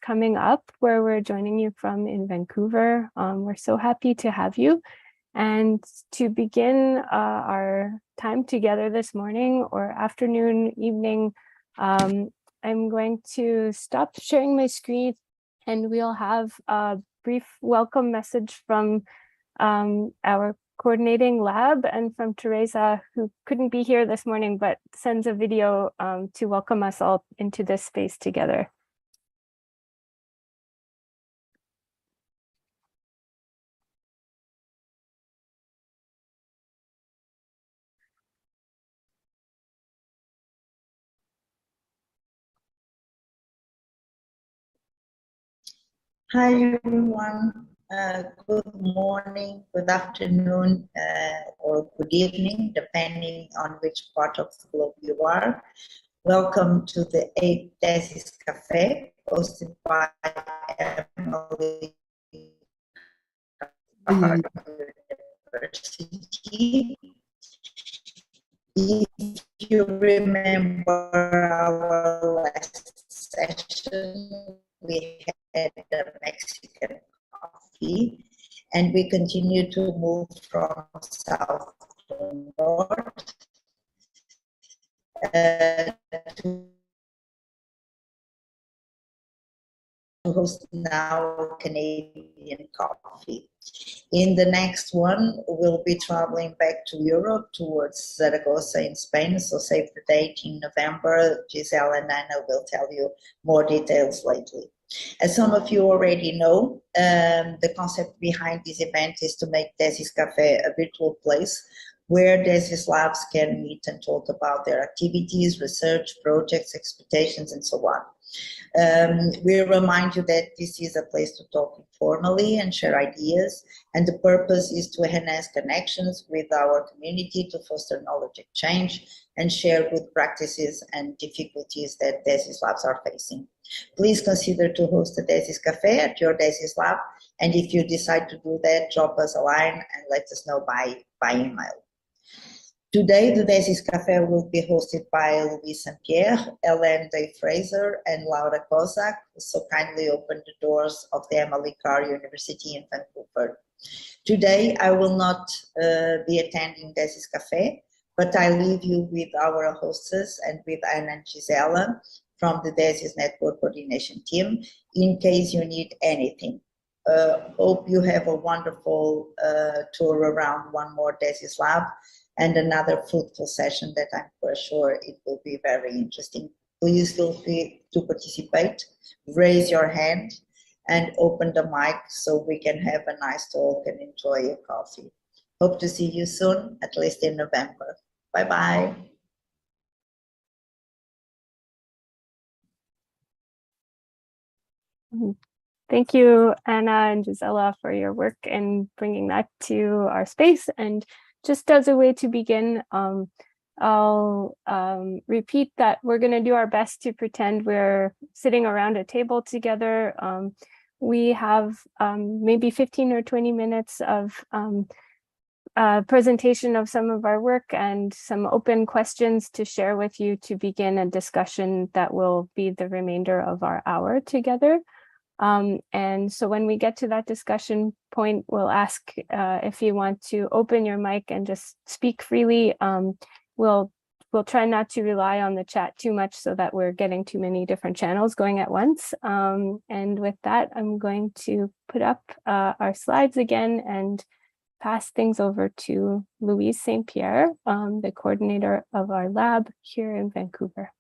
coming up, where we're joining you from in Vancouver. We're so happy to have you. And to begin our time together this morning or afternoon, evening, I'm going to stop sharing my screen and we'll have a brief welcome message from our coordinating lab and from Teresa, who couldn't be here this morning, but sends a video to welcome us all into this space together. Hi, everyone. Good morning, good afternoon, or good evening, depending on which part of the globe you are. Welcome to the 8th DESIS Café, hosted by Emily Carr University. If you remember our last session, we had the Mexican coffee, and we continue to move from south to north to host now Canadian coffee. In the next one, we'll be traveling back to Europe towards Zaragoza in Spain, so save the date in November. Giselle and Anna will tell you more details later. As some of you already know, the concept behind this event is to make DESIS Café a virtual place where DESIS Labs can meet and talk about their activities, research, projects, expectations, and so on. We remind you that this is a place to talk informally and share ideas, and the purpose is to enhance connections with our community, to foster knowledge exchange, and share good practices and difficulties that DESIS Labs are facing. Please consider to host a DESIS Café at your DESIS Lab, and if you decide to do that, drop us a line and let us know by email. Today, the DESIS Café will be hosted by Louise St. Pierre, Hélène Day Fraser, and Laura Kozak, so kindly open the doors of the Emily Carr University in Vancouver. Today, I will not be attending DESIS Café, but I leave you with our hostess and with Anna and Gisela from the DESIS Network Coordination Team in case you need anything. Hope you have a wonderful tour around one more DESIS Lab and another fruitful session that I'm for sure it will be very interesting. Please feel free to participate, raise your hand, and open the mic so we can have a nice talk and enjoy a coffee. Hope to see you soon, at least in November. Bye-bye. Thank you, Anna and Gisela, for your work in bringing that to our space. And just as a way to begin, I'll repeat that we're going to do our best to pretend we're sitting around a table together. We have maybe 15 or 20 minutes of presentation of some of our work and some open questions to share with you to begin a discussion that will be the remainder of our hour together. And so when we get to that discussion point, we'll ask if you want to open your mic and just speak freely. We'll try not to rely on the chat too much so that we're getting too many different channels going at once. And with that, I'm going to put up our slides again and pass things over to Louise St. Pierre, the coordinator of our lab here in Vancouver.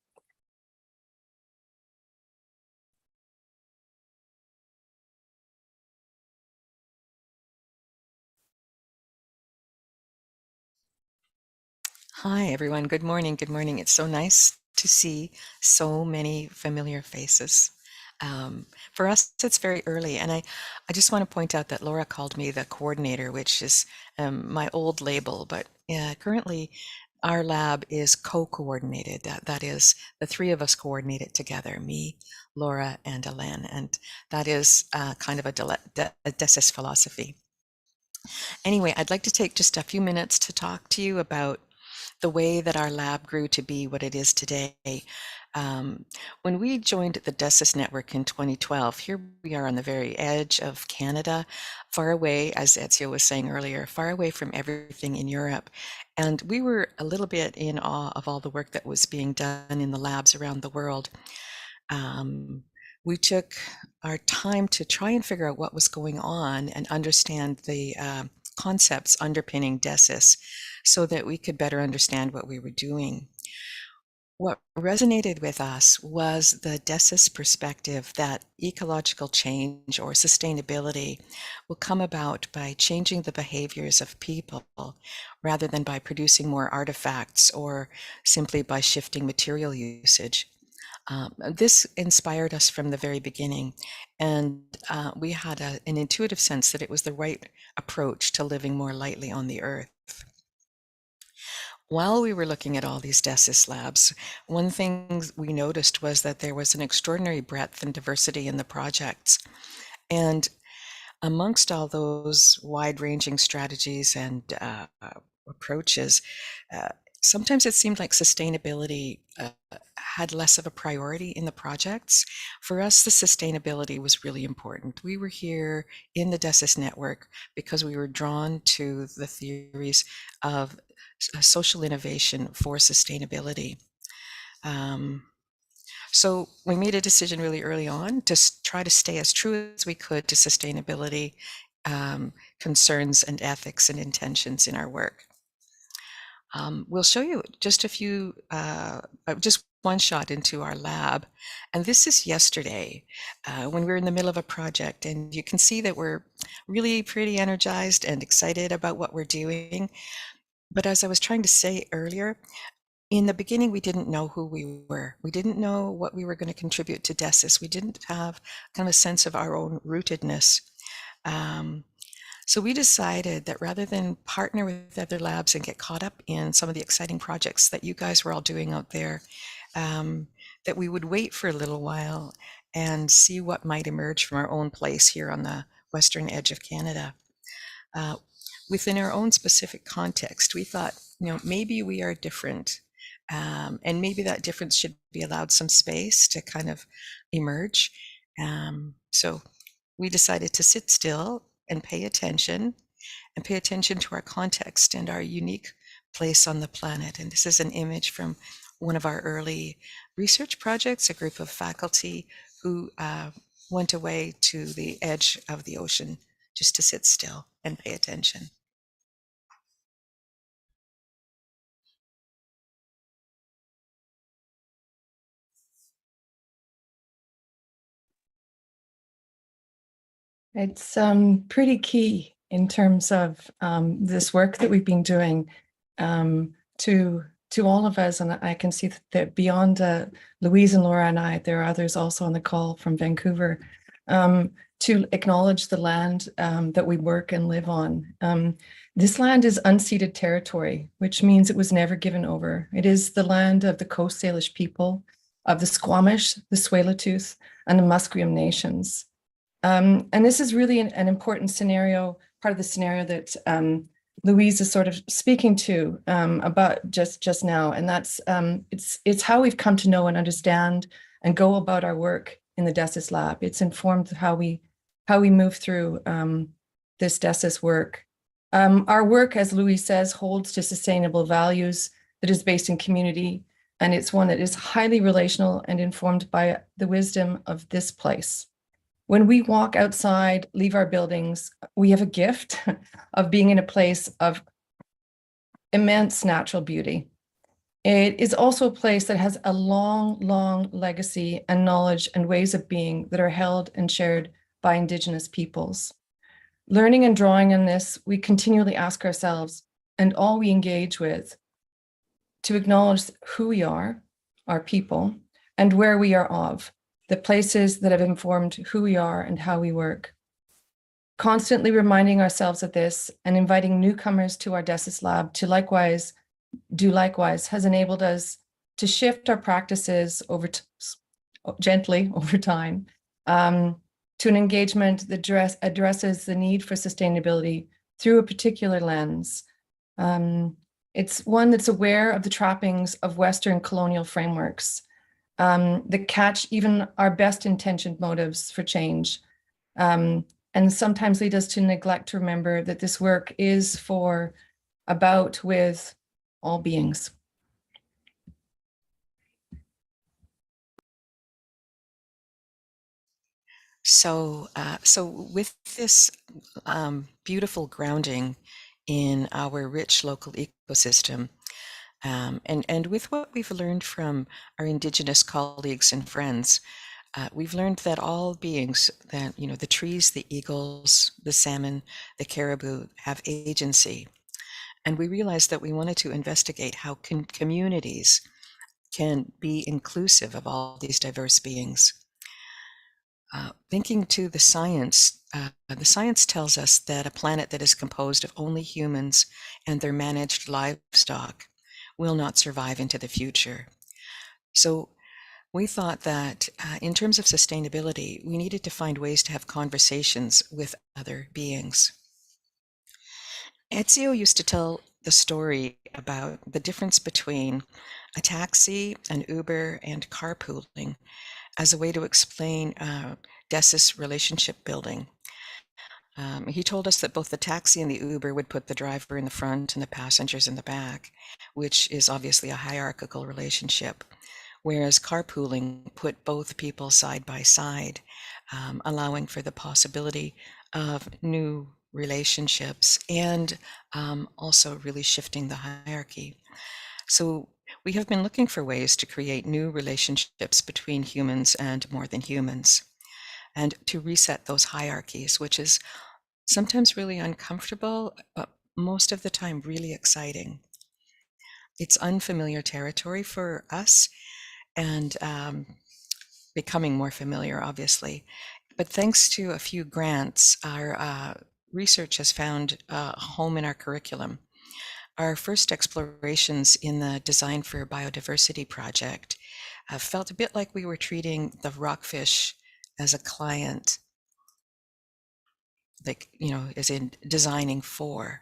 Hi, everyone. Good morning. Good morning. It's so nice to see so many familiar faces. For us, it's very early, and I just want to point out that Laura called me the coordinator, which is my old label, but currently our lab is co-coordinated. That is, the three of us coordinate it together, me, Laura, and Hélène, and that is kind of a DESIS philosophy. Anyway, I'd like to take just a few minutes to talk to you about the way that our lab grew to be what it is today. When we joined the DESIS network in 2012, here we are on the very edge of Canada, far away, as Ezio was saying earlier, far away from everything in Europe. And we were a little bit in awe of all the work that was being done in the labs around the world. We took our time to try and figure out what was going on and understand the concepts underpinning DESIS so that we could better understand what we were doing. What resonated with us was the DESIS perspective that ecological change or sustainability will come about by changing the behaviors of people rather than by producing more artifacts or simply by shifting material usage. This inspired us from the very beginning, and we had an intuitive sense that it was the right approach to living more lightly on the earth. While we were looking at all these DESIS labs, one thing we noticed was that there was an extraordinary breadth and diversity in the projects. And amongst all those wide-ranging strategies and approaches, sometimes it seemed like sustainability had less of a priority in the projects. For us, the sustainability was really important. We were here in the DESIS network because we were drawn to the theories of social innovation for sustainability. So we made a decision really early on to try to stay as true as we could to sustainability concerns and ethics and intentions in our work. We'll show you just a few, just one shot into our lab. And this is yesterday when we were in the middle of a project, and you can see that we're really pretty energized and excited about what we're doing. But as I was trying to say earlier, in the beginning, we didn't know who we were. We didn't know what we were going to contribute to DESIS. We didn't have kind of a sense of our own rootedness. So we decided that rather than partner with other labs and get caught up in some of the exciting projects that you guys were all doing out there, that we would wait for a little while and see what might emerge from our own place here on the western edge of Canada. Within our own specific context, we thought, maybe we are different, and maybe that difference should be allowed some space to kind of emerge. So we decided to sit still and pay attention to our context and our unique place on the planet. And this is an image from one of our early research projects, a group of faculty who went away to the edge of the ocean just to sit still and pay attention. It's pretty key in terms of this work that we've been doing to all of us. And I can see that beyond Louise and Laura and I, there are others also on the call from Vancouver, to acknowledge the land that we work and live on. This land is unceded territory, which means it was never given over. It is the land of the Coast Salish people, of the Squamish, the Tsleil-Waututh, and the Musqueam nations. And this is really an important scenario, part of the scenario that Louise is sort of speaking to about just now. And that's it's how we've come to know and understand and go about our work in the DESIS Lab. It's informed how we move through this DESIS work. Our work, as Louise says, holds to sustainable values that is based in community, and it's one that is highly relational and informed by the wisdom of this place. When we walk outside, leave our buildings, we have a gift of being in a place of immense natural beauty. It is also a place that has a long, long legacy and knowledge and ways of being that are held and shared by Indigenous peoples. Learning and drawing on this, we continually ask ourselves and all we engage with to acknowledge who we are, our people, and where we are of, the places that have informed who we are and how we work. Constantly reminding ourselves of this and inviting newcomers to our DESIS Lab to do likewise has enabled us to shift our practices gently over time to an engagement that addresses the need for sustainability through a particular lens. It's one that's aware of the trappings of Western colonial frameworks, that catch even our best intentioned motives for change, and sometimes lead us to neglect to remember that this work is for, about, with all beings. So, with this beautiful grounding in our rich local ecosystem, and with what we've learned from our Indigenous colleagues and friends, we've learned that all beings, that the trees, the eagles, the salmon, the caribou, have agency, and we realized that we wanted to investigate how communities can be inclusive of all these diverse beings. Thinking to the science tells us that a planet that is composed of only humans and their managed livestock will not survive into the future. So we thought that in terms of sustainability, we needed to find ways to have conversations with other beings. Ezio used to tell the story about the difference between a taxi, an Uber, and carpooling as a way to explain DESIS relationship building. He told us that both the taxi and the Uber would put the driver in the front and the passengers in the back, which is obviously a hierarchical relationship, whereas carpooling put both people side by side, allowing for the possibility of new relationships and also really shifting the hierarchy. So we have been looking for ways to create new relationships between humans and more than humans, and to reset those hierarchies, which is sometimes really uncomfortable, but most of the time really exciting. It's unfamiliar territory for us, and becoming more familiar, obviously. But thanks to a few grants, our research has found a home in our curriculum. Our first explorations in the Design for Biodiversity project felt a bit like we were treating the rockfish as a client, like, as in designing for.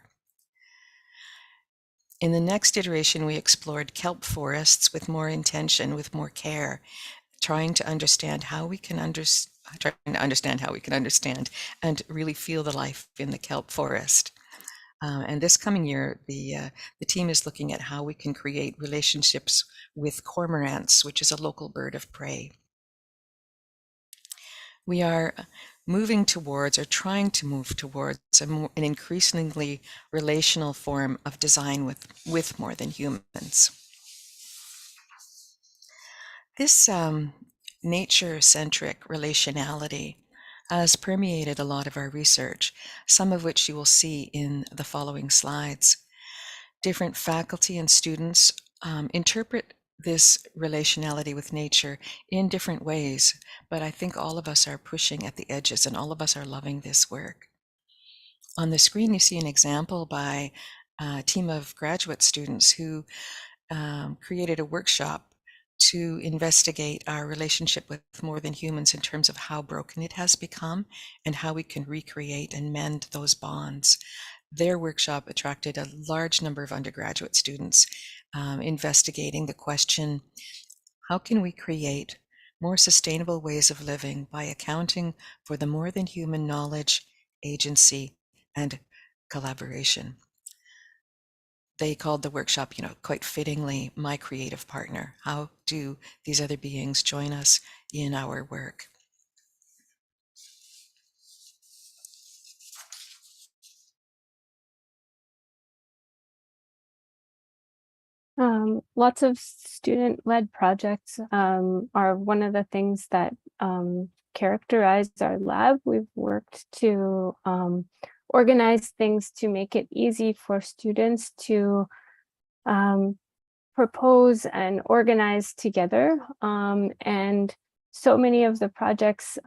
In the next iteration, we explored kelp forests with more intention, with more care, trying to understand how we can understand and really feel the life in the kelp forest. And this coming year, the team is looking at how we can create relationships with cormorants, which is a local bird of prey. We are moving towards, or trying to move towards, an increasingly relational form of design with more than humans. This nature-centric relationality has permeated a lot of our research, some of which you will see in the following slides. Different faculty and students interpret this relationality with nature in different ways, but I think all of us are pushing at the edges and all of us are loving this work. On the screen, you see an example by a team of graduate students who created a workshop to investigate our relationship with more than humans in terms of how broken it has become and how we can recreate and mend those bonds. Their workshop attracted a large number of undergraduate students investigating the question, how can we create more sustainable ways of living by accounting for the more than human knowledge, agency, and collaboration? They called the workshop, quite fittingly, My Creative Partner. How do these other beings join us in our work? Lots of student-led projects are one of the things that characterize our lab. We've worked to organize things to make it easy for students to propose and organize together. And so many of the projects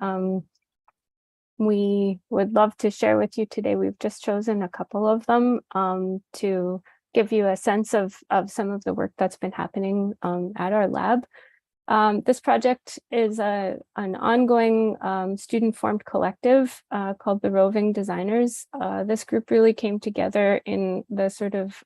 we would love to share with you today. We've just chosen a couple of them to give you a sense of some of the work that's been happening at our lab. This project is an ongoing student-formed collective called the Roving Designers. This group really came together in the sort of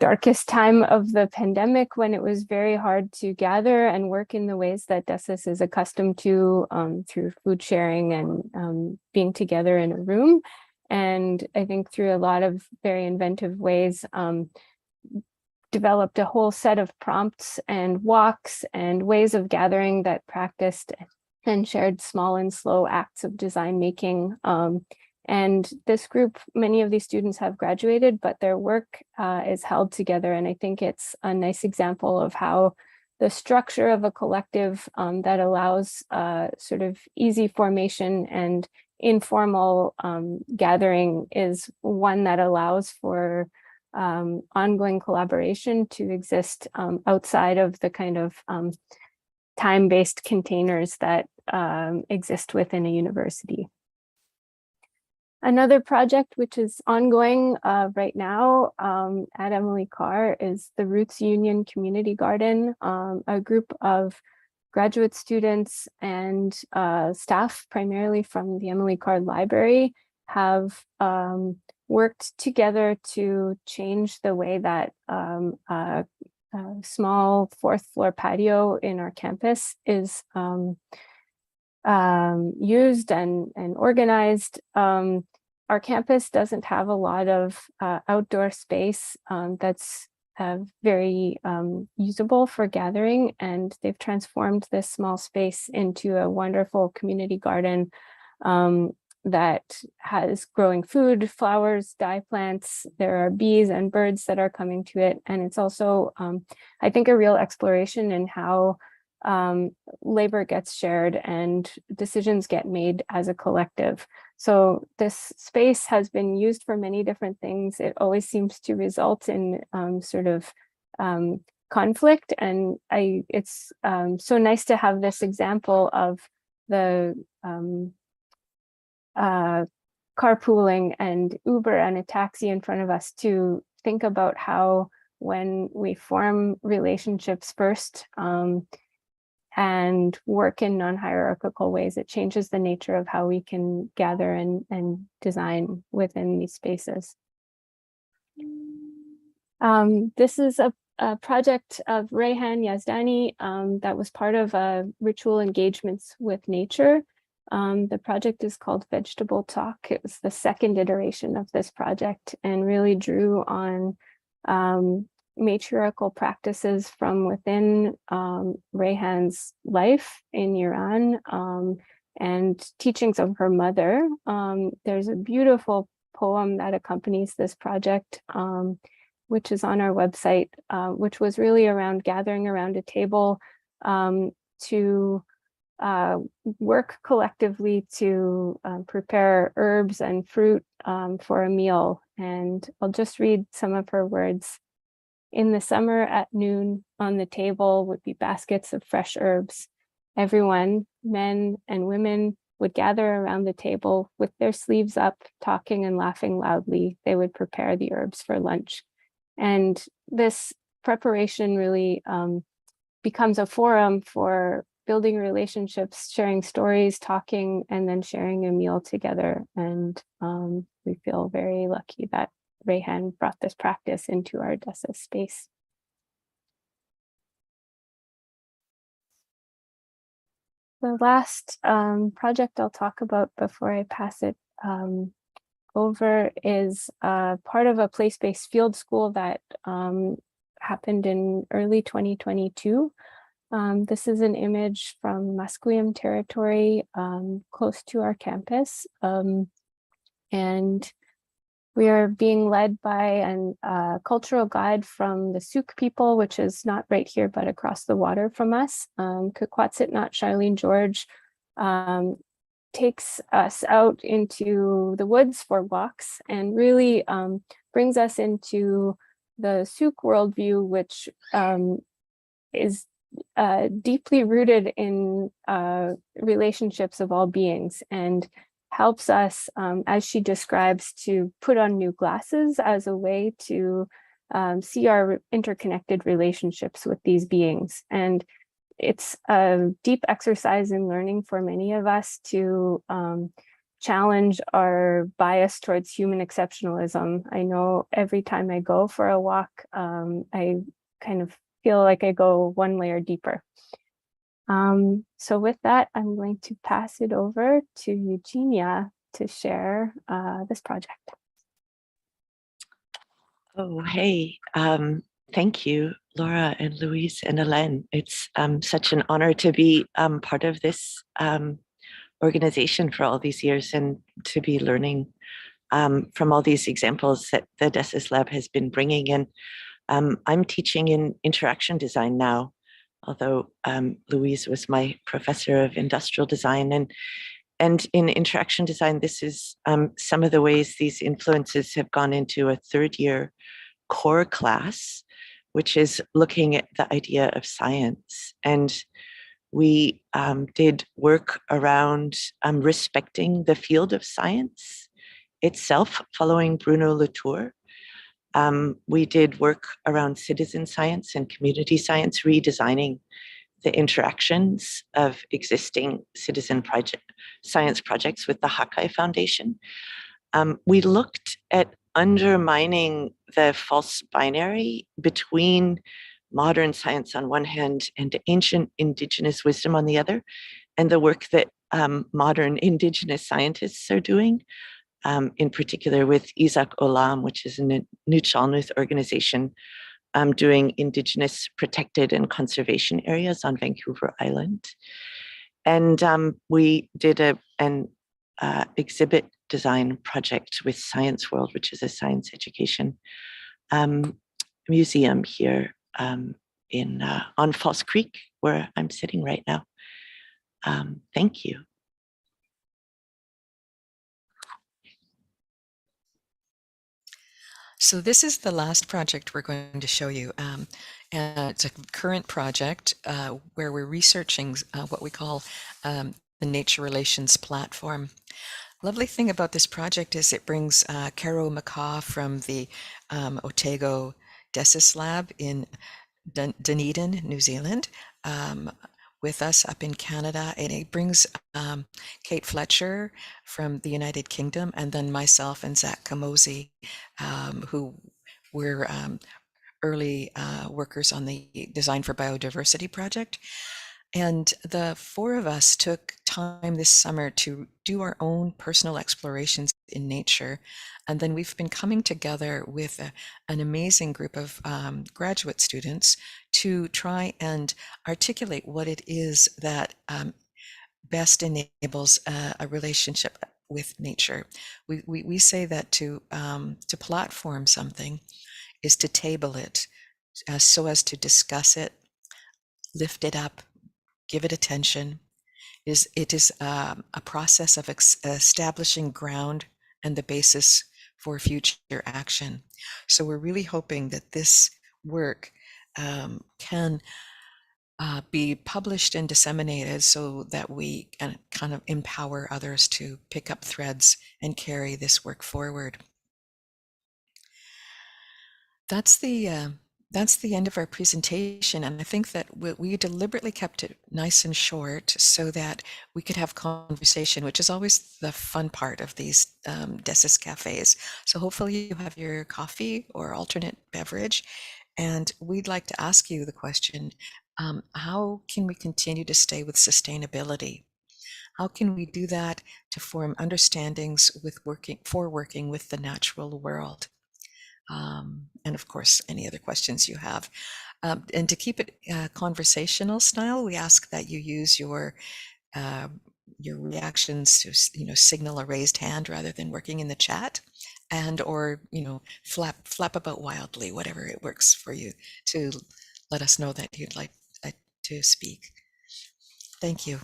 darkest time of the pandemic, when it was very hard to gather and work in the ways that DESIS is accustomed to, through food sharing and being together in a room. And I think through a lot of very inventive ways, developed a whole set of prompts and walks and ways of gathering that practiced and shared small and slow acts of design making. And this group, many of these students have graduated, but their work is held together. And I think it's a nice example of how the structure of a collective that allows sort of easy formation and informal gathering is one that allows for ongoing collaboration to exist outside of the kind of time-based containers that exist within a university. Another project which is ongoing right now at Emily Carr is the Roots Union Community Garden, a group of graduate students and staff, primarily from the Emily Carr Library, have worked together to change the way that a small fourth floor patio in our campus is used and organized. Our campus doesn't have a lot of outdoor space that's very usable for gathering, and they've transformed this small space into a wonderful community garden that has growing food, flowers, dye plants. There are bees and birds that are coming to it. And it's also, I think, a real exploration in how labor gets shared and decisions get made as a collective. So this space has been used for many different things. It always seems to result in sort of conflict. And it's so nice to have this example of the carpooling and Uber and a taxi in front of us to think about how, when we form relationships first and work in non-hierarchical ways, it changes the nature of how we can gather and design within these spaces. This is a project of Rayhan Yazdani that was part of ritual engagements with nature. The project is called Vegetable Talk. It was the second iteration of this project and really drew on matriarchal practices from within Rayhan's life in Iran and teachings of her mother. There's a beautiful poem that accompanies this project, which is on our website, which was really around gathering around a table to work collectively to prepare herbs and fruit for a meal. And I'll just read some of her words. In the summer at noon, on the table would be baskets of fresh herbs. Everyone, men and women, would gather around the table with their sleeves up, talking and laughing loudly. They would prepare the herbs for lunch. And this preparation really becomes a forum for building relationships, sharing stories, talking, and then sharing a meal together. And we feel very lucky that Rayhan brought this practice into our DESIS space. The last project I'll talk about before I pass it over is part of a place-based field school that happened in early 2022. This is an image from Musqueam territory close to our campus. And we are being led by a cultural guide from the Souk people, which is not right here, but across the water from us. Kukwatsit Charlene George takes us out into the woods for walks and really brings us into the Souk worldview, which is deeply rooted in relationships of all beings, and helps us, as she describes, to put on new glasses as a way to see our interconnected relationships with these beings. And it's a deep exercise in learning for many of us to challenge our bias towards human exceptionalism. I know every time I go for a walk, I kind of feel like I go one layer deeper. So with that, I'm going to pass it over to Eugenia to share this project. Oh, hey, thank you, Laura and Louise and Hélène. It's such an honor to be part of this organization for all these years and to be learning from all these examples that the DESIS Lab has been bringing in. I'm teaching in interaction design now, although Louise was my professor of industrial design. And in interaction design, this is some of the ways these influences have gone into a third year core class, which is looking at the idea of science. And we did work around respecting the field of science itself, following Bruno Latour. We did work around citizen science and community science, redesigning the interactions of existing citizen science projects with the Hakai Foundation. We looked at undermining the false binary between modern science on one hand and ancient indigenous wisdom on the other, and the work that modern indigenous scientists are doing, in particular with Isaac Olam, which is a Nuu-chah-nulth organization doing Indigenous protected and conservation areas on Vancouver Island. And we did an exhibit design project with Science World, which is a science education museum here on False Creek, where I'm sitting right now. Thank you. So this is the last project we're going to show you. And it's a current project where we're researching what we call the nature relations platform. Lovely thing about this project is it brings Caro McCaw from the Otago DESIS Lab in Dunedin, New Zealand, with us up in Canada, and it brings Kate Fletcher from the United Kingdom, and then myself and Zach Kamosi, who were early workers on the Design for Biodiversity project. And the four of us took time this summer to do our own personal explorations in nature. And then we've been coming together with an amazing group of graduate students to try and articulate what it is that best enables a relationship with nature. We say that to platform something is to table it so as to discuss it, lift it up, give it attention. It is a process of establishing ground and the basis for future action. So we're really hoping that this work can be published and disseminated so that we can kind of empower others to pick up threads and carry this work forward. That's the end of our presentation, and I think that we deliberately kept it nice and short so that we could have conversation, which is always the fun part of these DESIS cafes. So hopefully you have your coffee or alternate beverage, and we'd like to ask you the question, how can we continue to stay with sustainability? How can we do that to form understandings with working with the natural world? And of course, any other questions you have. And to keep it conversational style, we ask that you use your reactions to signal a raised hand rather than working in the chat, and or flap about wildly, whatever it works for you, to let us know that you'd like to speak. Thank you.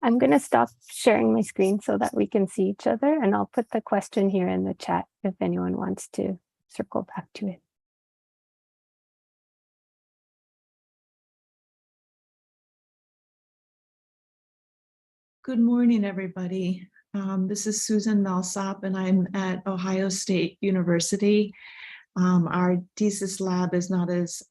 I'm going to stop sharing my screen so that we can see each other, and I'll put the question here in the chat if anyone wants to circle back to it. Good morning, everybody. This is Susan Millsap, and I'm at Ohio State University. Our DESIS Lab is not as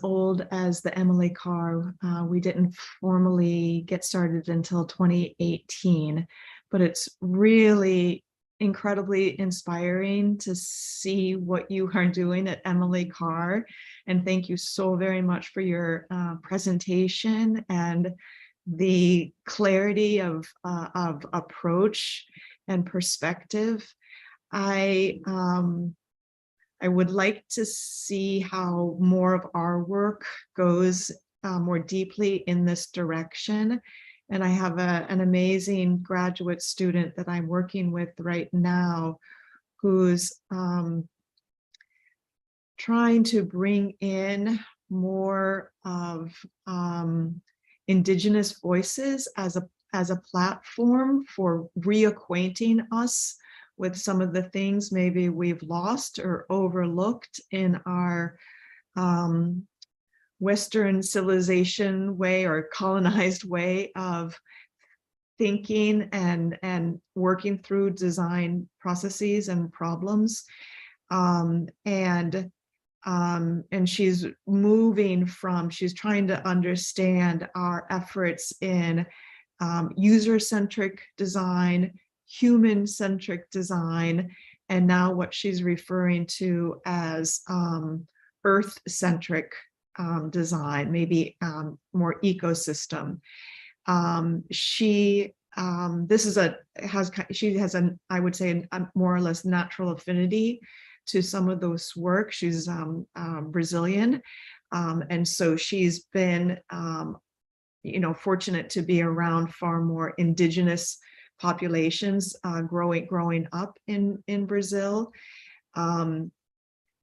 old as the Emily Carr. We didn't formally get started until 2018, but it's really incredibly inspiring to see what you are doing at Emily Carr. And thank you so very much for your presentation and the clarity of approach and perspective. I would like to see how more of our work goes more deeply in this direction. And I have an amazing graduate student that I'm working with right now who's trying to bring in more of Indigenous voices as a platform for reacquainting us with some of the things maybe we've lost or overlooked in our Western civilization way or colonized way of thinking and working through design processes and problems. And she's moving from, she's trying to understand our efforts in user-centric design, human-centric design, and now what she's referring to as earth-centric design, maybe more ecosystem. She has an, I would say, a more or less natural affinity to some of those work. She's Brazilian, and so she's been fortunate to be around far more Indigenous populations growing up in Brazil.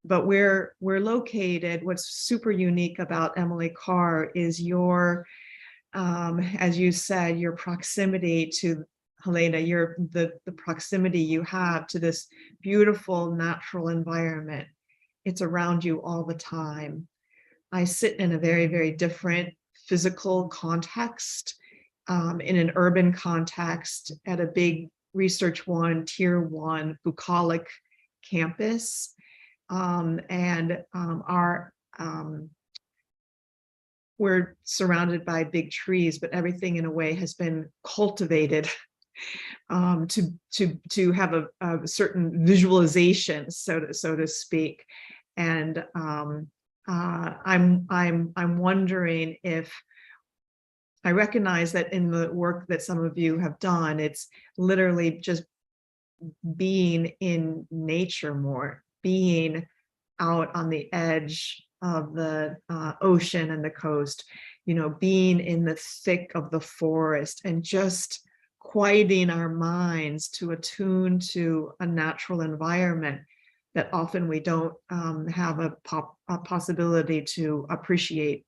But we're located, what's super unique about Emily Carr is your, as you said, your proximity to Helena, the proximity you have to this beautiful natural environment. It's around you all the time. I sit in a very, very different physical context, in an urban context at a big Research 1, Tier 1 bucolic campus. We're surrounded by big trees, but everything in a way has been cultivated to have a certain visualization, so to speak. And I'm wondering if, I recognize that in the work that some of you have done, it's literally just being in nature more, being out on the edge of the ocean and the coast, being in the thick of the forest and just quieting our minds to attune to a natural environment that often we don't have a possibility to appreciate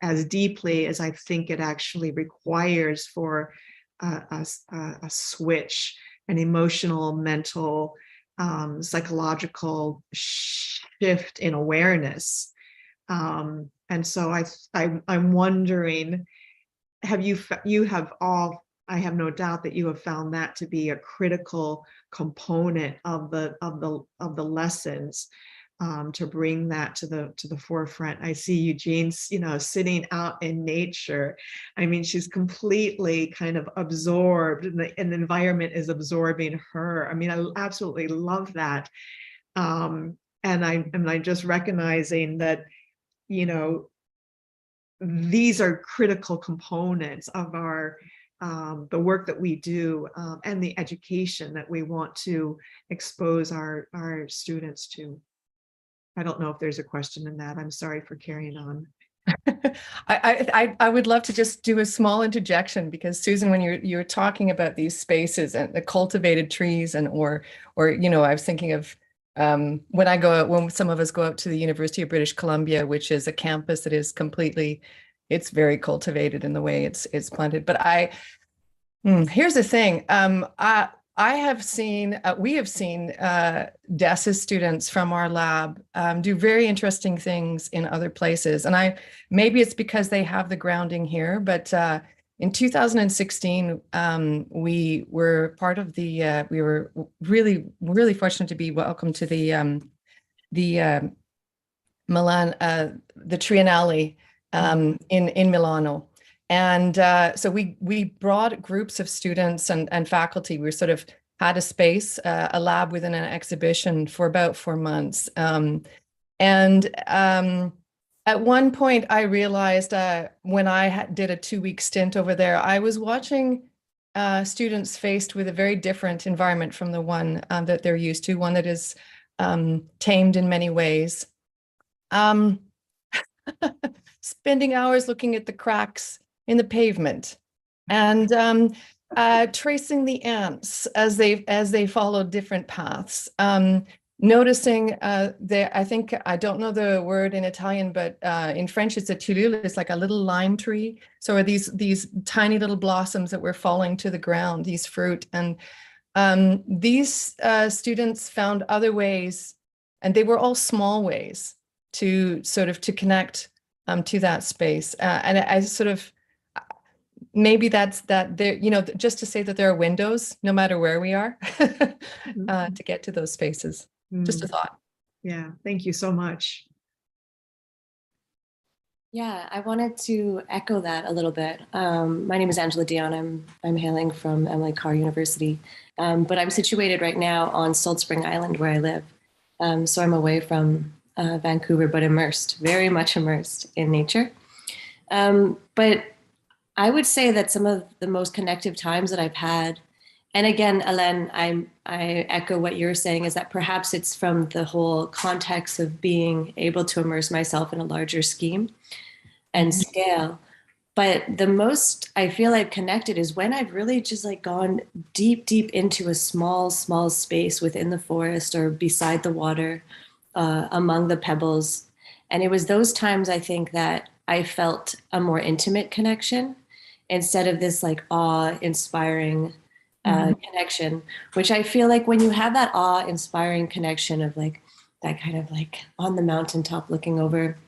as deeply as I think it actually requires for a switch, an emotional, mental, psychological shift in awareness. And so I'm wondering, you have all, I have no doubt that you have found that to be a critical component of the lessons, to bring that to the forefront. I see Eugene, sitting out in nature. I mean, she's completely kind of absorbed, and the environment is absorbing her. I mean, I absolutely love that. And I'm just recognizing that, these are critical components of our the work that we do, and the education that we want to expose our students to. I don't know if there's a question in that. I'm sorry for carrying on. I would love to just do a small interjection, because Susan, when you're talking about these spaces and the cultivated trees, and or I was thinking of when some of us go out to the University of British Columbia, which is a campus that is completely, it's very cultivated in the way it's planted. But here's the thing. I have seen, we have seen DESIS students from our lab do very interesting things in other places. And maybe it's because they have the grounding here, but in 2016, we were part of the, we were really fortunate to be welcomed to the Milan, the Triennale in Milano. And so we brought groups of students and faculty. We sort of had a space, a lab within an exhibition for about 4 months. At one point, I realized when I did a 2-week stint over there, I was watching students faced with a very different environment from the one that they're used to, one that is tamed in many ways. Spending hours looking at the cracks in the pavement and tracing the ants as they followed different paths. Noticing I think, I don't know the word in Italian, but in French it's a tilleul, it's like a little lime tree. So are these tiny little blossoms that were falling to the ground, these fruit. And these students found other ways, and they were all small ways to sort of to connect to that space. And I sort of, maybe that's that there, you know, just to say that there are windows no matter where we are to get to those spaces. Just a thought. Yeah, thank you so much. Yeah, I wanted to echo that a little bit. My name is Angela Dion. I'm hailing from Emily Carr University, but I'm situated right now on Salt Spring Island where I live. So I'm away from Vancouver, but immersed, very much immersed in nature. But I would say that some of the most connective times that I've had, and again, Hélène, I echo what you're saying, is that perhaps it's from the whole context of being able to immerse myself in a larger scheme and scale. But the most I feel I've connected is when I've really just like gone deep into a small space within the forest or beside the water, among the pebbles. And it was those times I think that I felt a more intimate connection instead of this like awe-inspiring connection, which I feel like when you have that awe-inspiring connection of like that kind of like on the mountaintop looking over,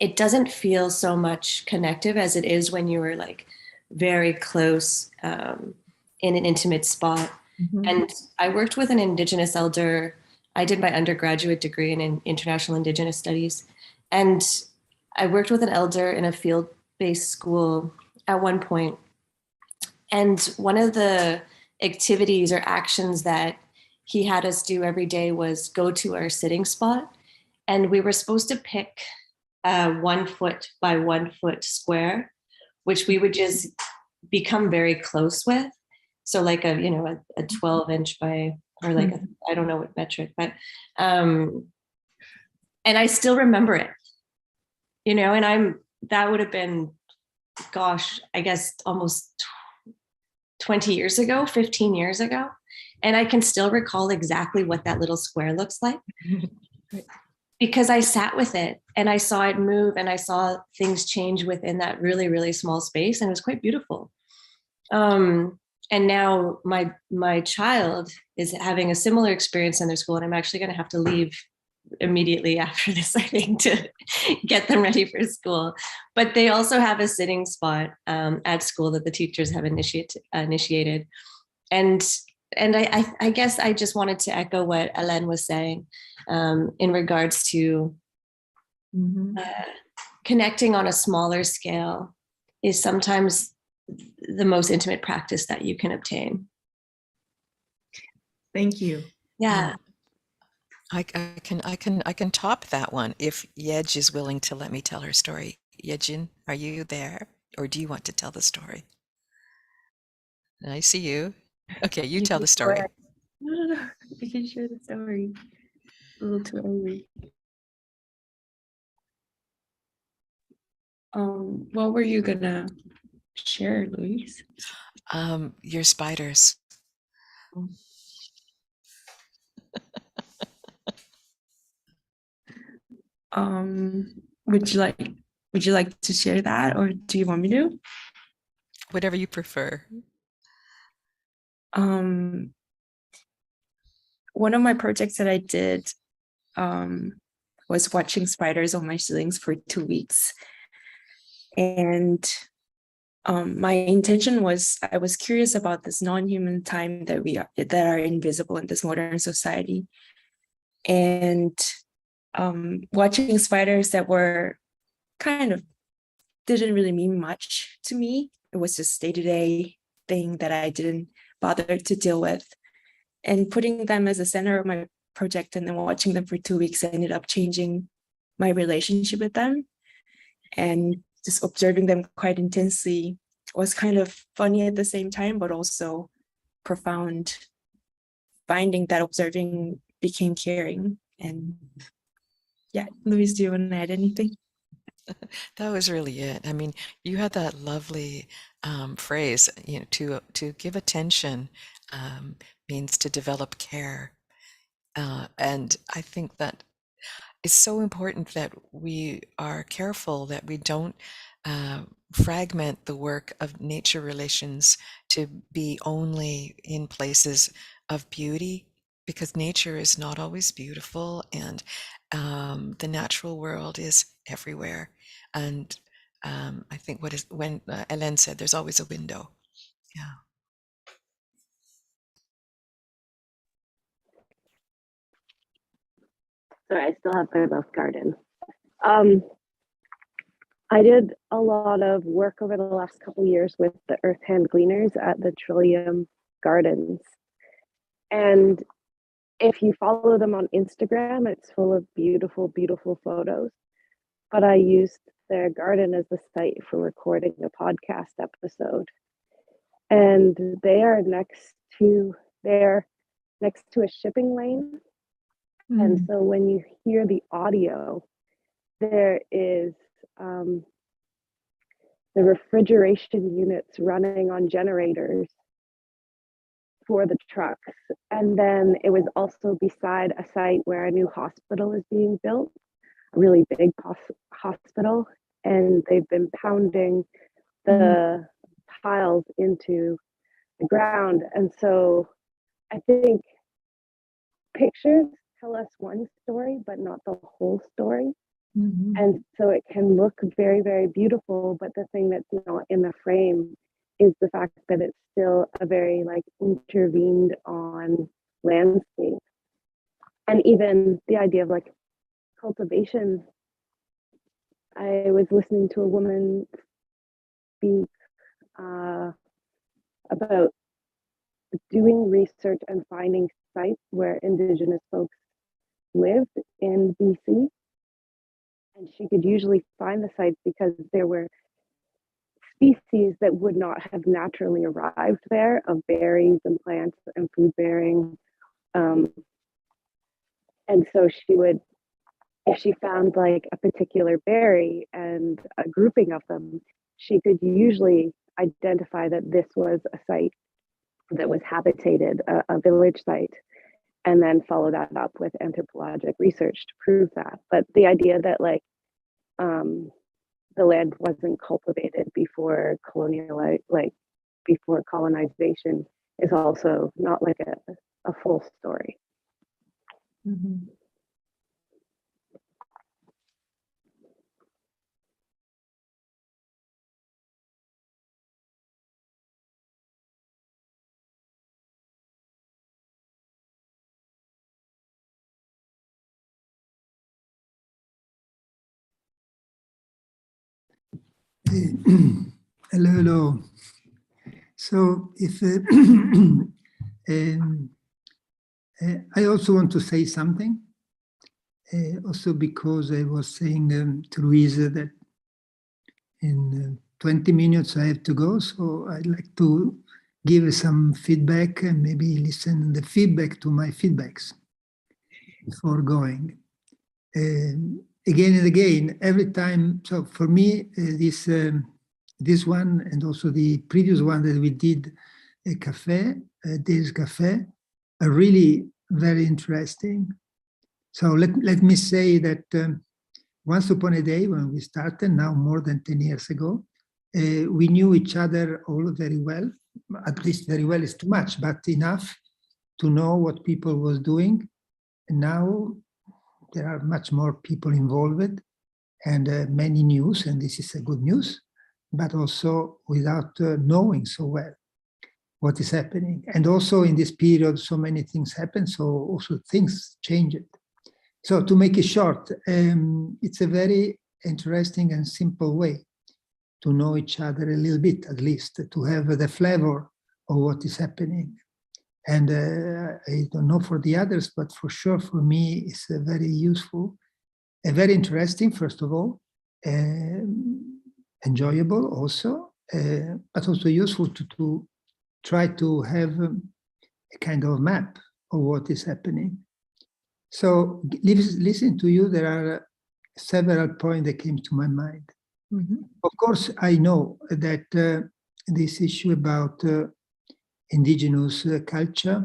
it doesn't feel so much connective as it is when you were like very close in an intimate spot. And I worked with an Indigenous elder. I did my undergraduate degree in International Indigenous Studies. And I worked with an elder in a field-based school at one point. And one of the activities or actions that he had us do every day was go to our sitting spot. And we were supposed to pick 1 foot by 1 foot square, which we would just become very close with. So like a 12-inch by, or like, I don't know what metric, but, and I still remember it, you know, and that would have been, gosh, I guess almost 20 years ago, 15 years ago. And I can still recall exactly what that little square looks like because I sat with it and I saw it move and I saw things change within that really, really small space. And it was quite beautiful. And now my child is having a similar experience in their school, and I'm actually going to have to leave immediately after this, I think, to get them ready for school. But they also have a sitting spot at school that the teachers have initiated. And I guess I just wanted to echo what Hélène was saying in regards to connecting on a smaller scale is sometimes the most intimate practice that you can obtain. Thank you. Yeah. I can top that one if Yej is willing to let me tell her story. Yejin, are you there, or do you want to tell the story? I see you. Okay, you tell the story. No. We can share the story. A little too early. What were you gonna share, Louise? Your spiders. Would you like to share that, or do you want me to? Whatever you prefer. One of my projects that I did was watching spiders on my ceilings for 2 weeks. And my intention was, I was curious about this non-human time that are invisible in this modern society, and watching spiders that were kind of didn't really mean much to me. It was just day-to-day thing that I didn't bother to deal with, and putting them as the center of my project and then watching them for 2 weeks ended up changing my relationship with them, and just observing them quite intensely was kind of funny at the same time, but also profound, finding that observing became caring. And yeah, Louise, do you want to add anything? That was really it. I mean, you had that lovely phrase, you know, to give attention means to develop care. And I think that it's so important that we are careful that we don't fragment the work of nature relations to be only in places of beauty, because nature is not always beautiful, and the natural world is everywhere. And I think when Hélène said there's always a window. Yeah. Sorry, I still have my mouth garden. I did a lot of work over the last couple of years with the earth hand gleaners at the Trillium Gardens. And if you follow them on Instagram, it's full of beautiful, beautiful photos. But I used their garden as the site for recording a podcast episode. And they're next to a shipping lane. And so when you hear the audio, there is the refrigeration units running on generators for the trucks. And then it was also beside a site where a new hospital is being built, a really big hospital. And they've been pounding the tiles into the ground. And so I think pictures tell us one story, but not the whole story. And so it can look very, very beautiful, but the thing that's not in the frame is the fact that it's still a very like intervened on landscape. And even the idea of like cultivation. I was listening to a woman speak about doing research and finding sites where Indigenous folks lived in BC. And she could usually find the sites because there were species that would not have naturally arrived there of berries and plants and food bearing. And so she would, if she found like a particular berry and a grouping of them, she could usually identify that this was a site that was habitated, a village site, and then follow that up with anthropologic research to prove that. But the idea that like the land wasn't cultivated before before colonization is also not like a full story. Hello. So if I also want to say something, also because I was saying to Louisa that in 20 minutes I have to go, so I'd like to give some feedback and maybe listen the feedback to my feedbacks before going. Again and again, every time, so for me, this one and also the previous one that we did, DESIS Café, are really very interesting. So let me say that once upon a day when we started, now more than 10 years ago, we knew each other all very well. At least very well is too much, but enough to know what people was doing. And now there are much more people involved and many news, and this is a good news. but also without knowing so well what is happening. And also in this period, so many things happen, so also things changed. So to make it short, it's a very interesting and simple way to know each other a little bit, at least, to have the flavor of what is happening. And I don't know for the others, but for sure for me, it's very useful, very interesting, first of all, enjoyable also, but also useful to try to have a kind of map of what is happening. So listening to you, there are several points that came to my mind. Mm-hmm. Of course, I know that this issue about indigenous culture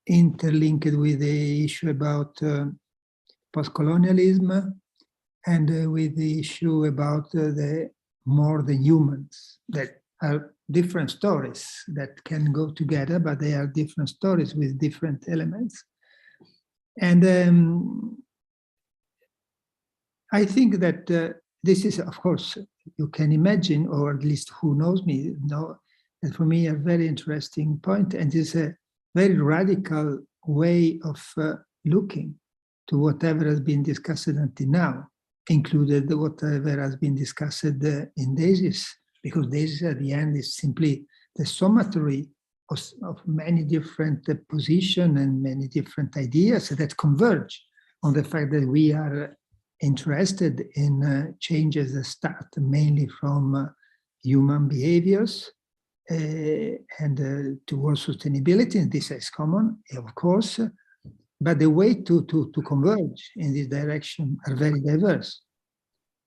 interlinked with the issue about post-colonialism and with the issue about the more than humans, that are different stories that can go together, but they are different stories with different elements. And I think that this is, of course, you can imagine, or at least who knows me, know that for me a very interesting point, and is a very radical way of looking to whatever has been discussed until now, included whatever has been discussed in DESIS, because DESIS at the end is simply the summatory of many different positions and many different ideas that converge on the fact that we are interested in changes that start mainly from human behaviors and towards sustainability, and this is common, of course, but the way to converge in this direction are very diverse.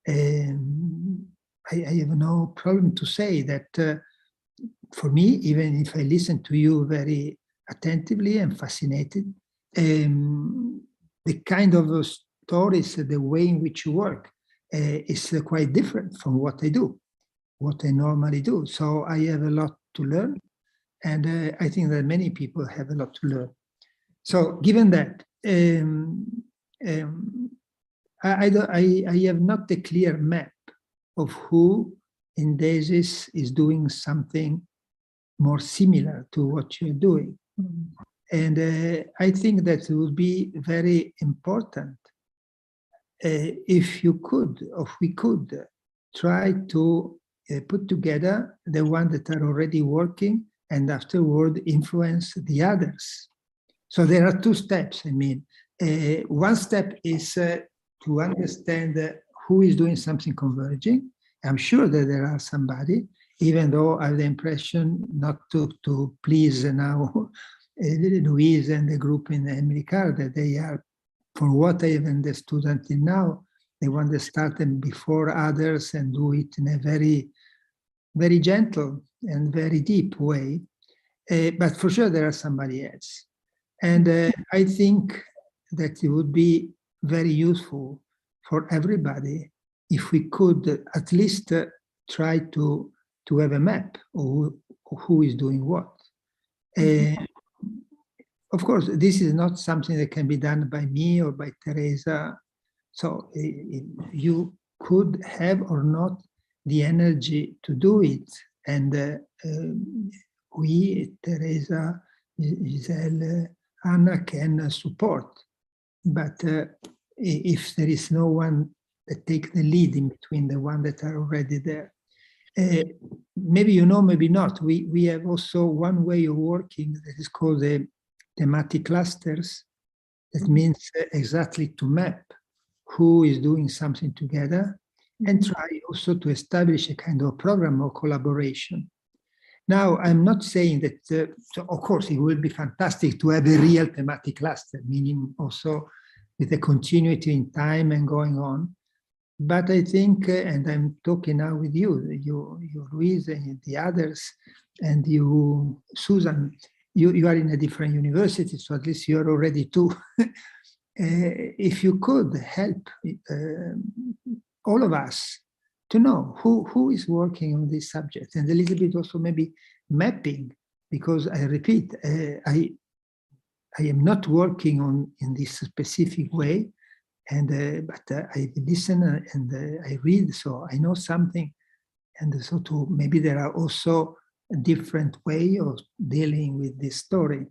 I have no problem to say that for me, even if I listen to you very attentively and fascinated, the kind of stories, the way in which you work is quite different from what I do, what I normally do. So I have a lot to learn, and I think that many people have a lot to learn. So given that, I have not a clear map of who in DESIS is doing something more similar to what you're doing. Mm-hmm. And I think that it would be very important if you could, or if we could, try to put together the ones that are already working and afterward influence the others. So there are two steps. I mean, one step is to understand who is doing something converging. I'm sure that there are somebody, even though I have the impression not to please now Louise and the group in Emily Carr, that they are, for what I have understood until now, they want to start them before others and do it in a very, very gentle and very deep way. But for sure there are somebody else. And I think that it would be very useful for everybody if we could at least try to have a map of who is doing what. Of course, this is not something that can be done by me or by Teresa. So you could have or not the energy to do it. And we, Teresa, Giselle, Anna, can support. But if there is no one that takes the lead in between the ones that are already there, maybe you know, maybe not. We have also one way of working that is called the Thematic Clusters. That means exactly to map who is doing something together and try also to establish a kind of program of collaboration. Now, I'm not saying that, so of course, it would be fantastic to have a real thematic cluster, meaning also with a continuity in time and going on. But I think, and I'm talking now with you Louise, and the others, and you, Susan, you are in a different university, so at least you're already two. If you could help all of us to know who is working on this subject, and a little bit also maybe mapping, because I repeat, I am not working in this specific way, And but I listen and I read, so I know something. And so maybe there are also a different way of dealing with this story.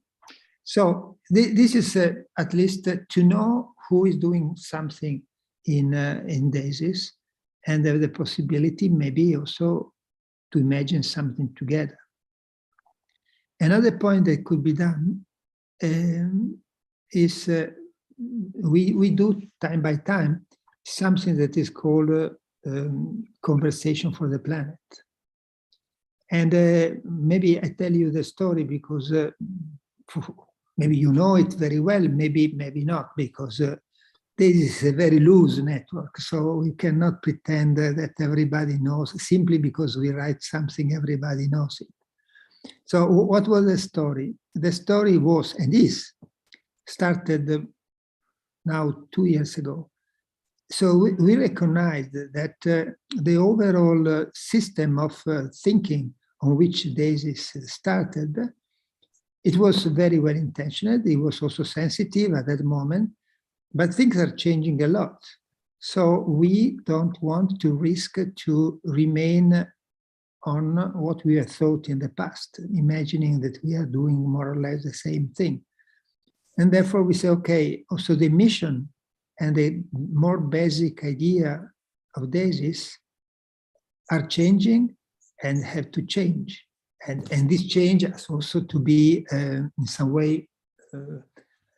So this is at least to know who is doing something in DESIS, and the possibility maybe also to imagine something together. Another point that could be done is we do time by time something that is called conversation for the planet. And maybe I tell you the story because maybe you know it very well, maybe not, because this is a very loose network, so we cannot pretend that everybody knows simply because we write something, everybody knows it. So what was the story? The story was, and is, started now 2 years ago. So we recognized that the overall system of thinking on which DESIS started, it was very well intentioned. It was also sensitive at that moment, but things are changing a lot. So we don't want to risk to remain on what we have thought in the past, imagining that we are doing more or less the same thing. And therefore we say, okay, also the mission and the more basic idea of DESIS are changing and have to change. And this change has also to be in some way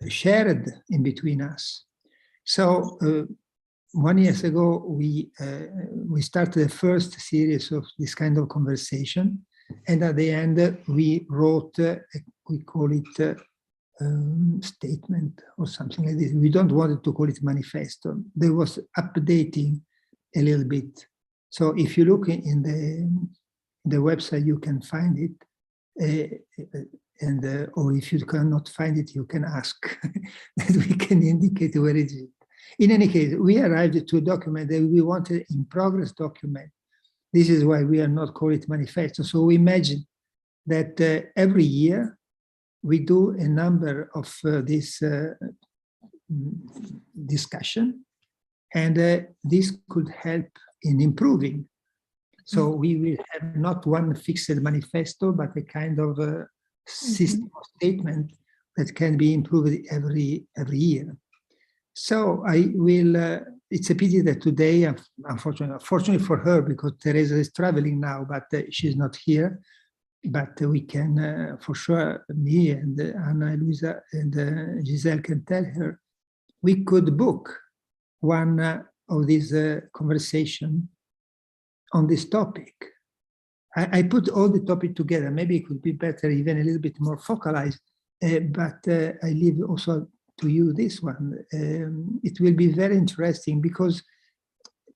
shared in between us. So 1 year ago, we started the first series of this kind of conversation. And at the end, we wrote, we call it statement or something like this. We don't want to call it manifesto. There was updating a little bit. So if you look in the website, you can find it. Or if you cannot find it, you can ask that we can indicate where it is. In any case, we arrived to a document that we wanted in progress document. This is why we are not calling it manifesto. So we imagine that every year we do a number of this discussion, and this could help in improving. So we will have not one fixed manifesto, but a kind of system of statement that can be improved every year. So I will, it's a pity that today, unfortunately for her, because Teresa is traveling now, but she's not here. But we can, for sure, me and Anna, Luisa, and Giselle can tell her, we could book one of these conversation on this topic. I put all the topic together. Maybe it could be better, even a little bit more focalized, but I leave also to you this one. It will be very interesting because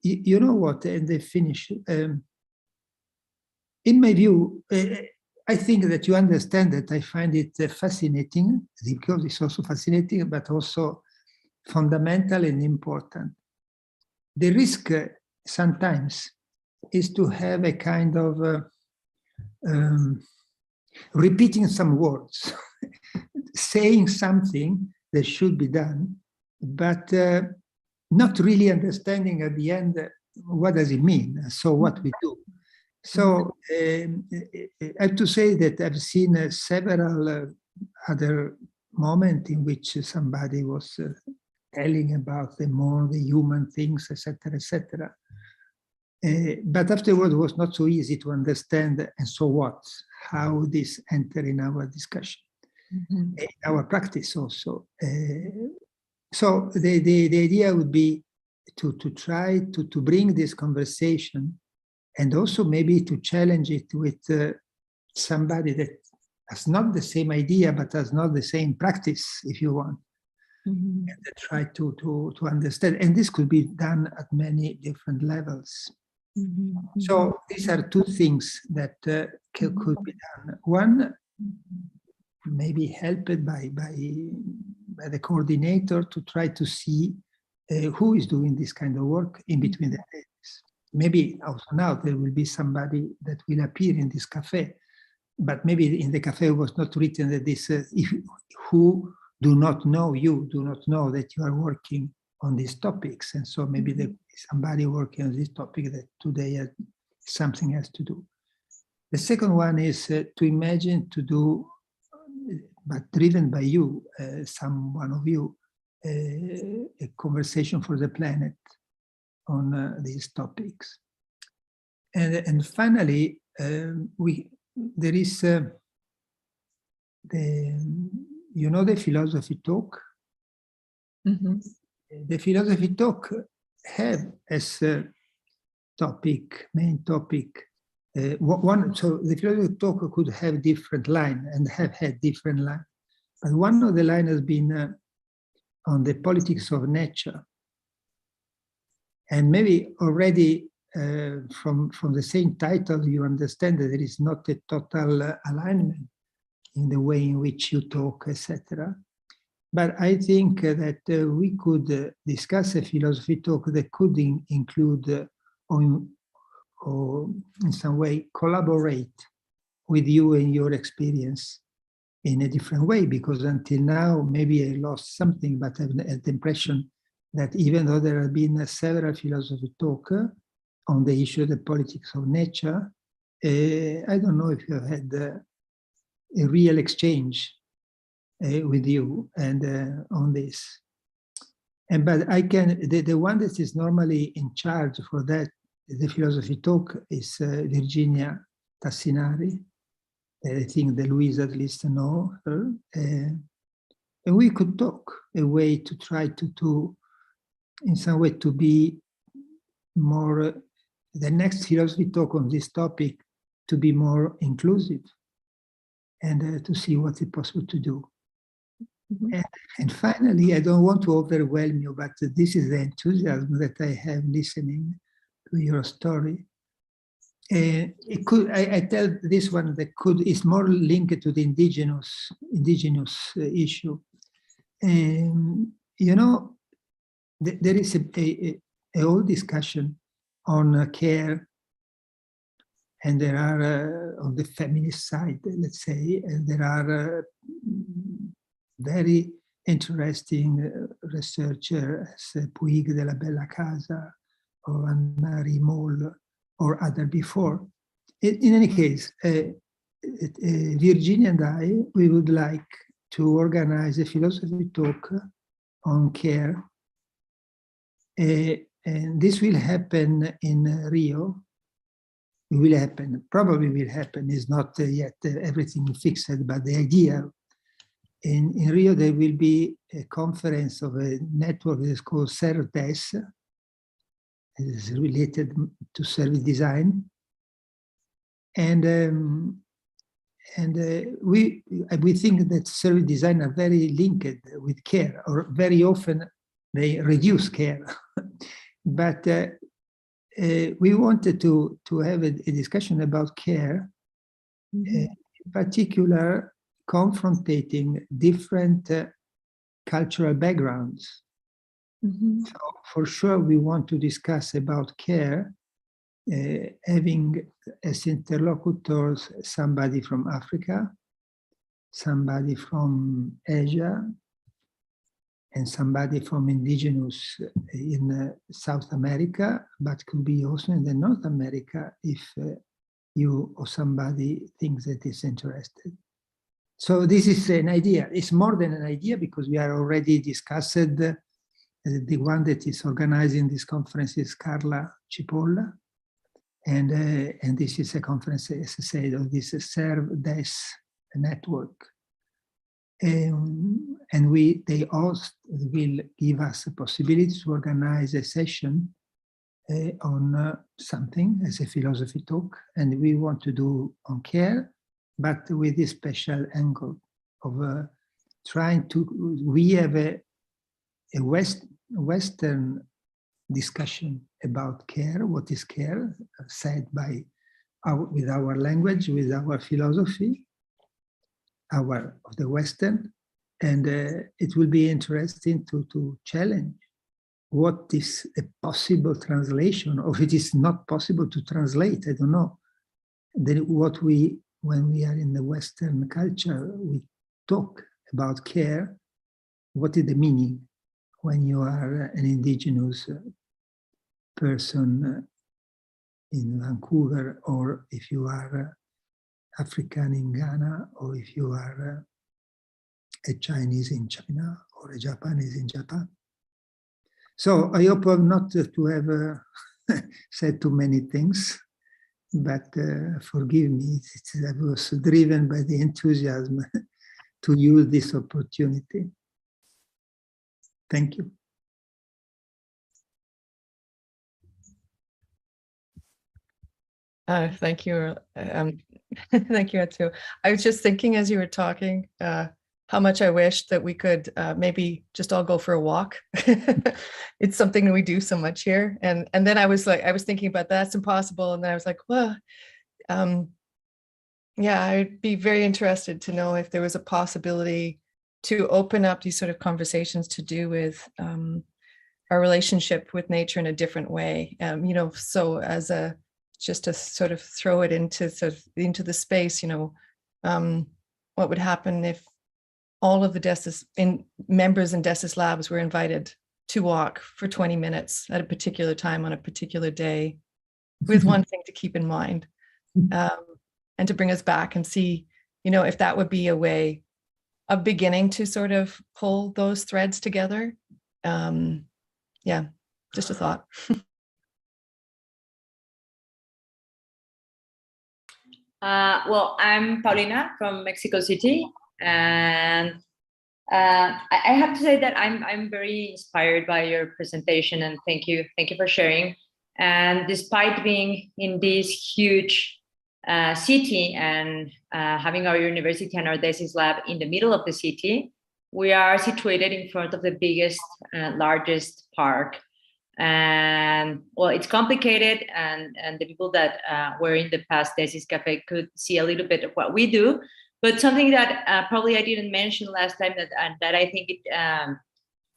you know what, and they finish. In my view, I think that you understand that I find it fascinating, because it's also fascinating, but also fundamental and important. The risk sometimes is to have a kind of repeating some words, saying something that should be done, but not really understanding at the end what does it mean, so what we do. So I have to say that I've seen several other moments in which somebody was telling about the more the human things, etc., etc. But afterwards, it was not so easy to understand, and so what, how this enter in our discussion, in our practice also. So the idea would be to try to bring this conversation, and also maybe to challenge it with somebody that has not the same idea, but has not the same practice, if you want. And try to understand. And this could be done at many different levels. So these are two things that could be done. One, maybe helped by the coordinator to try to see who is doing this kind of work in between the days. Maybe also now there will be somebody that will appear in this cafe, but maybe in the cafe was not written that this, who do not know you, do not know that you are working on these topics. And so maybe there is somebody working on this topic that today has something else to do. The second one is to imagine to do, but driven by you, one of you, a conversation for the planet on these topics. And finally, there is the philosophy talk. The philosophy talk have as main topic, so the philosophy talk could have different line and have had different line, but one of the line has been on the politics of nature, and maybe already from the same title you understand that there is not a total alignment in the way in which you talk, etc. But I think that we could discuss a philosophy talk that could include or in some way collaborate with you and your experience in a different way, because until now maybe I lost something, but I have the impression that even though there have been several philosophy talk on the issue of the politics of nature, I don't know if you have had a real exchange with you and on this. But I can, the one that is normally in charge for that, the philosophy talk, is Virginia Tassinari. I think that Louise at least know her. And we could talk a way to try to in some way to be more, the next philosophy talk on this topic to be more inclusive and to see what is possible to do. And finally, I don't want to overwhelm you, but this is the enthusiasm that I have listening to your story. It could, I tell this one that is more linked to the indigenous issue. You know, there is a whole discussion on care, and there are on the feminist side, let's say, and there are very interesting researchers, Puig de la Bella Casa, or Anne-Marie Moll, or other before. In any case, Virginia and I, we would like to organize a philosophy talk on care. And this will happen in Rio. It will happen, probably will happen, is not yet everything fixed, but the idea in Rio there will be a conference of a network that is called SERDES. It is related to service design. And we think that service design are very linked with care, or very often they reduce care. But we wanted to have a discussion about care, in particular confronting different cultural backgrounds. So for sure, we want to discuss about care, having as interlocutors somebody from Africa, somebody from Asia, and somebody from indigenous in South America, but could be also in the North America if you or somebody thinks that is interested. So this is an idea. It's more than an idea because we are already discussed. The one that is organizing this conference is Carla Cipolla. And this is a conference, as I said, of this SERDES network. And they also will give us a possibility to organize a session on something as a philosophy talk. And we want to do on care, but with this special angle of trying to, we have a Western discussion about care, what is care, said by with our language, with our philosophy, of the Western, and it will be interesting to challenge what is a possible translation, or if it is not possible to translate, I don't know. Then when we are in the Western culture, we talk about care, what is the meaning? when you are an indigenous person in Vancouver, or if you are African in Ghana, or if you are a Chinese in China, or a Japanese in Japan. So I hope not to have said too many things, but forgive me, I was driven by the enthusiasm to use this opportunity. Thank you. Thank you. Thank you, Atu. I was just thinking as you were talking, how much I wish that we could maybe just all go for a walk. It's something we do so much here. And then I was thinking about that's impossible. And then I was like, well, yeah, I'd be very interested to know if there was a possibility to open up these sort of conversations to do with our relationship with nature in a different way. You know, so as a, just to sort of throw it into the space, you know, what would happen if all of the DESIS members in DESIS Labs were invited to walk for 20 minutes at a particular time on a particular day, with one thing to keep in mind, and to bring us back and see, you know, if that would be a way of beginning to sort of pull those threads together. Yeah, just a thought. Well, I'm Paulina from Mexico City, and I have to say that I'm very inspired by your presentation, and thank you for sharing. And despite being in this huge city and having our university and our DESIS lab in the middle of the city, we are situated in front of the biggest, largest park. And well, it's complicated, and the people that were in the past DESIS Café could see a little bit of what we do. But something that probably I didn't mention last time that I think it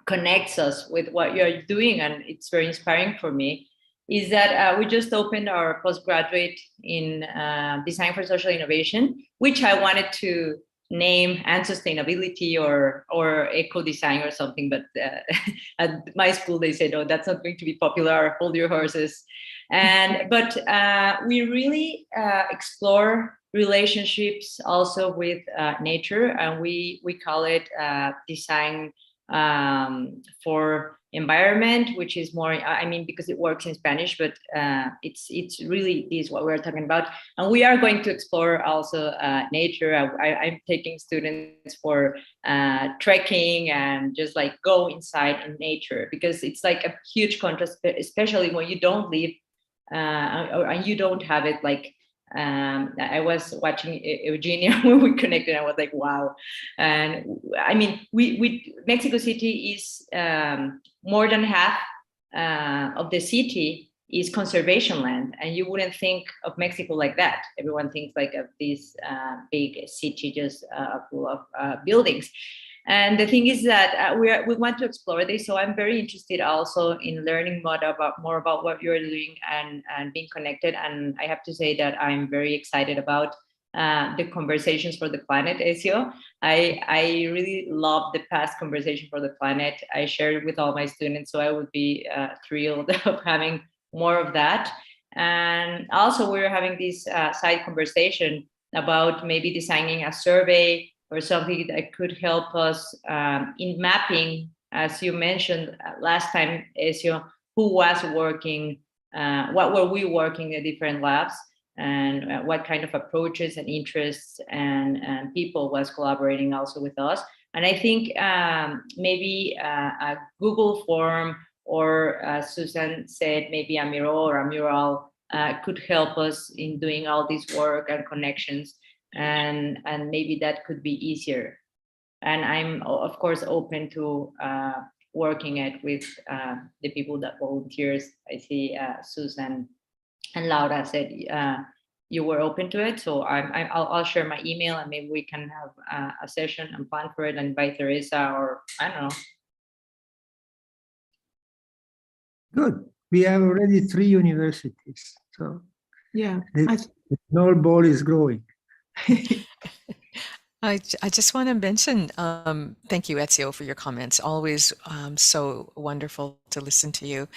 connects us with what you're doing, and it's very inspiring for me, is that we just opened our postgraduate in Design for Social Innovation, which I wanted to name and sustainability or eco-design or something, but at my school they said, oh, that's not going to be popular, hold your horses. But we really explore relationships also with nature, and we call it design for environment, which is more, I mean, because it works in Spanish, but it's really is what we're talking about. And we are going to explore also nature. I'm taking students for trekking and just like go inside in nature, because it's like a huge contrast, especially when you don't live and you don't have it. Like I was watching Eugenia when we connected, I was like, wow. And I mean, we Mexico City is more than half of the city is conservation land, and you wouldn't think of Mexico like that. Everyone thinks like of this big city just full of buildings. And the thing is that we want to explore this. So I'm very interested also in learning more about what you're doing and being connected. And I have to say that I'm very excited about the Conversations for the Planet, Ezio. I really love the past Conversation for the Planet. I shared it with all my students, so I would be thrilled of having more of that. And also we're having this side conversation about maybe designing a survey or something that could help us in mapping, as you mentioned last time, Ezio, who was working, what were we working in different labs, and what kind of approaches and interests and people was collaborating also with us. And I think maybe a Google form, or Susan said, maybe a mural could help us in doing all this work and connections. And maybe that could be easier. And I'm of course open to working it with the people that volunteers. I see Susan and Laura said you were open to it, so I'll share my email, and maybe we can have a session and plan for it and invite Teresa, or I don't know. Good. We have already 3 universities, so yeah, the snowball is growing. I just want to mention, thank you, Ezio, for your comments. Always so wonderful to listen to you.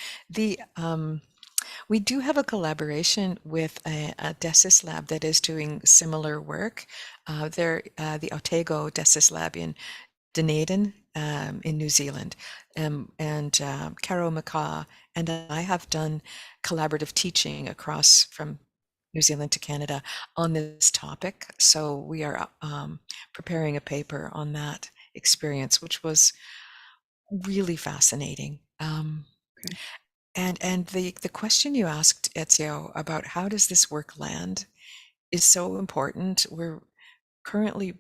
We do have a collaboration with a DESIS Lab that is doing similar work. They're the Otago DESIS Lab in Dunedin in New Zealand. And Caro McCaw and I have done collaborative teaching across from New Zealand to Canada on this topic. So we are preparing a paper on that experience, which was really fascinating. Okay. And the question you asked, Ezio, about how does this work land is so important. We're currently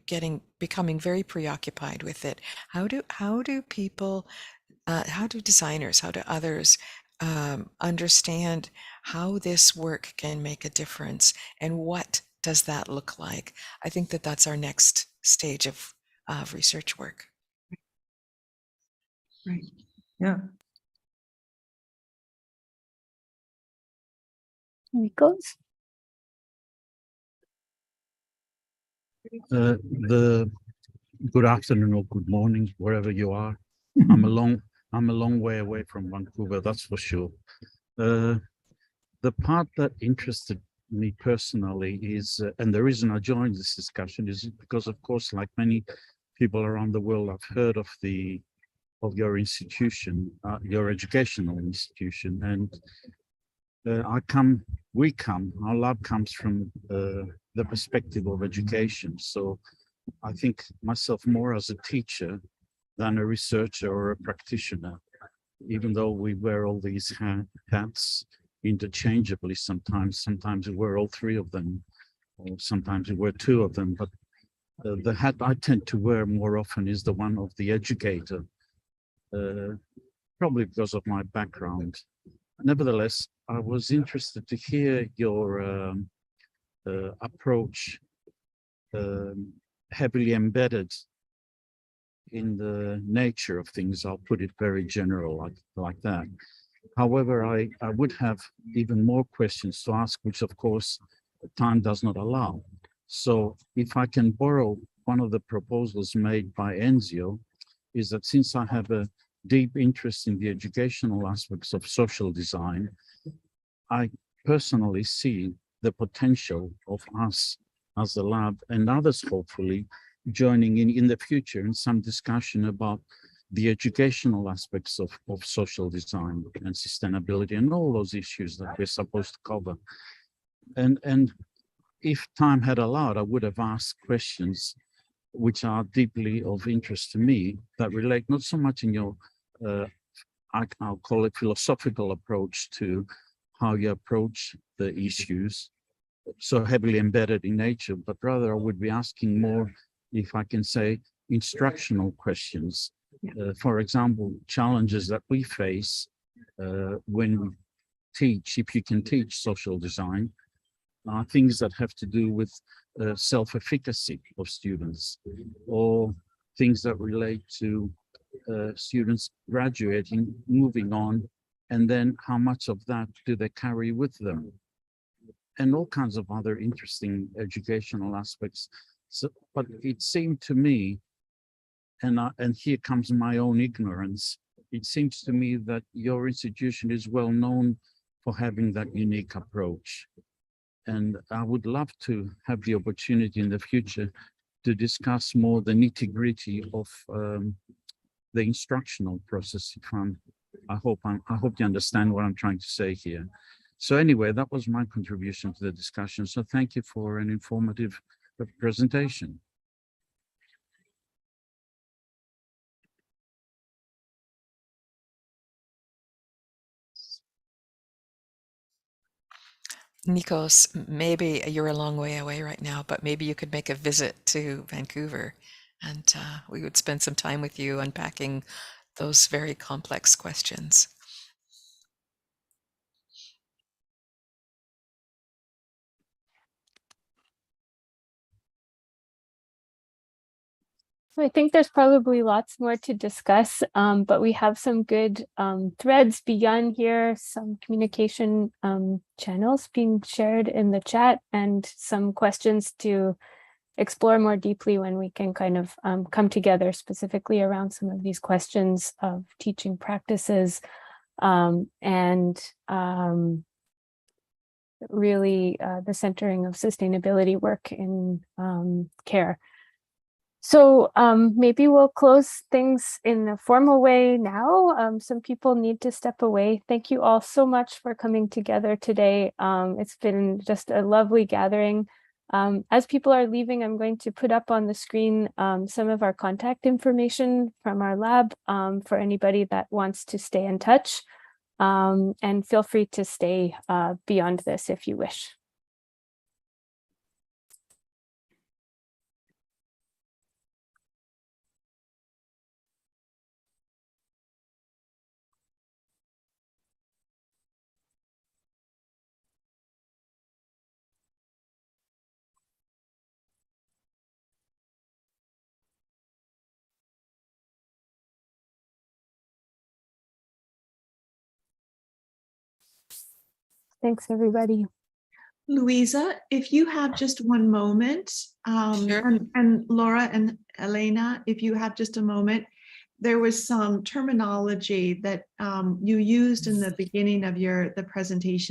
becoming very preoccupied with it. How do people, how do designers, how do others understand how this work can make a difference, and what does that look like? I think that that's our next stage of research work. Right. Yeah. Nikos? The good afternoon or good morning, wherever you are. I'm a long way away from Vancouver, that's for sure. The part that interested me personally is, and the reason I joined this discussion is because, of course, like many people around the world, I've heard of your institution, your educational institution, and our lab comes from the perspective of education. So I think myself more as a teacher than a researcher or a practitioner, even though we wear all these hats interchangeably sometimes we wear all three of them, or sometimes we wear two of them, but the hat I tend to wear more often is the one of the educator, probably because of my background. Nevertheless, I was interested to hear your approach, heavily embedded in the nature of things. I'll put it very general like that. However, I would have even more questions to ask, which of course time does not allow. So if I can borrow one of the proposals made by Enzio, is that since I have a deep interest in the educational aspects of social design, I personally see the potential of us as a lab and others hopefully joining in the future in some discussion about the educational aspects of social design and sustainability and all those issues that we're supposed to cover. And if time had allowed, I would have asked questions which are deeply of interest to me that relate not so much in your, I'll call it philosophical approach to how you approach the issues, so heavily embedded in nature, but rather I would be asking more, if I can say, instructional questions. For example, challenges that we face when we teach, if you can teach social design, are things that have to do with self-efficacy of students, or things that relate to students graduating, moving on, and then how much of that do they carry with them? And all kinds of other interesting educational aspects. So, but it seemed to me, and here comes my own ignorance, it seems to me that your institution is well known for having that unique approach. And I would love to have the opportunity in the future to discuss more the nitty-gritty of the instructional process. I hope you understand what I'm trying to say here. So anyway, that was my contribution to the discussion. So thank you for an informative presentation. Nikos, maybe you're a long way away right now, but maybe you could make a visit to Vancouver, and we would spend some time with you unpacking those very complex questions. I think there's probably lots more to discuss, but we have some good threads begun here, some communication channels being shared in the chat, and some questions to explore more deeply when we can kind of come together specifically around some of these questions of teaching practices and really the centering of sustainability work in care. So maybe we'll close things in a formal way now. Some people need to step away. Thank you all so much for coming together today. It's been just a lovely gathering. As people are leaving, I'm going to put up on the screen some of our contact information from our lab for anybody that wants to stay in touch. And feel free to stay beyond this if you wish. Thanks, everybody. Louisa, if you have just one moment, Sure. and Laura and Elena, if you have just a moment, there was some terminology that you used in the beginning of the presentation